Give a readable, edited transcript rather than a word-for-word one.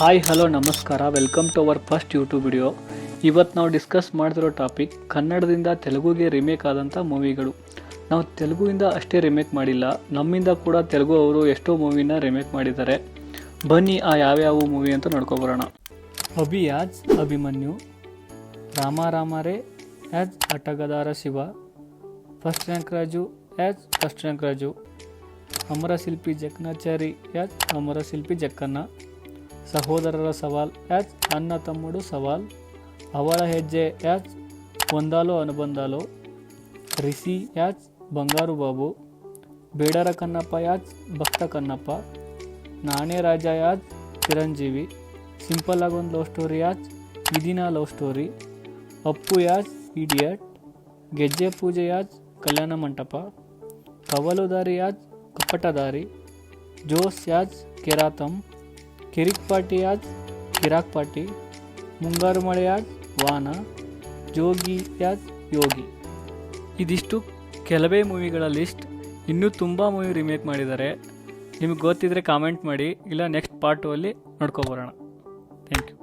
Hi hello ನಮಸ್ಕಾರ, welcome to our first YouTube video. ಇವತ್ತು ನಾವು ಡಿಸ್ಕಸ್ ಮಾಡ್ತಿರೋ ಟಾಪಿಕ್ ಕನ್ನಡದಿಂದ ತೆಲುಗುಗೆ ರಿಮೇಕ್ ಆದಂಥ ಮೂವಿಗಳು. ನಾವು ತೆಲುಗುವಿಂದ ಅಷ್ಟೇ ರಿಮೇಕ್ ಮಾಡಿಲ್ಲ, ನಮ್ಮಿಂದ ಕೂಡ ತೆಲುಗು ಅವರು ಎಷ್ಟೋ ಮೂವಿನ ರಿಮೇಕ್ ಮಾಡಿದ್ದಾರೆ. ಬನ್ನಿ ಆ ಯಾವ್ಯಾವ ಮೂವಿ ಅಂತ ನೋಡ್ಕೊಬರೋಣ. ಅಭಿ ಆಜ್ Abhimanyu, Rama Ramare as Atagadara Shiva, first rank Raju as first rank Raju, Amarashilpi Jakanachari as Amarashilpi Jakkanna, Sahodarara Saval as Anna Thammudu Saval, Avala Hejje as Ondalo Anubandhalo, Rishi as Bangaru Babu, Bedara Kannappa as Bhakta Kannappa, Naane Raja as Chiranjeevi, simple ಆಗಿ ಒಂದು love story as Idina love story, Appu as idiot, Gejje Pooje as Kalyana Mantapa, Kavaludaari as Kapatadaari, Jose as ಕೆರಾತಂ, ಕಿರಿಕ್ ಪಾರ್ಟಿ ಆಜ್ ಕಿರಾಕ್ ಪಾರ್ಟಿ, ಮುಂಗಾರು ಮಳೆ ಆಜ್ ವಾನ, ಜೋಗಿ ಆಜ್ ಯೋಗಿ. ಇದಿಷ್ಟು ಕೆಲವೇ ಮೂವಿಗಳ ಲಿಸ್ಟ್. ಇನ್ನೂ ತುಂಬ ಮೂವಿ ರಿಮೇಕ್ ಮಾಡಿದ್ದಾರೆ. ನಿಮಗೆ ಗೊತ್ತಿದ್ರೆ ಕಾಮೆಂಟ್ ಮಾಡಿ, ಇಲ್ಲ ನೆಕ್ಸ್ಟ್ ಪಾರ್ಟ್ ಅಲ್ಲಿ ನೋಡ್ಕೊಬರೋಣ. Thank you.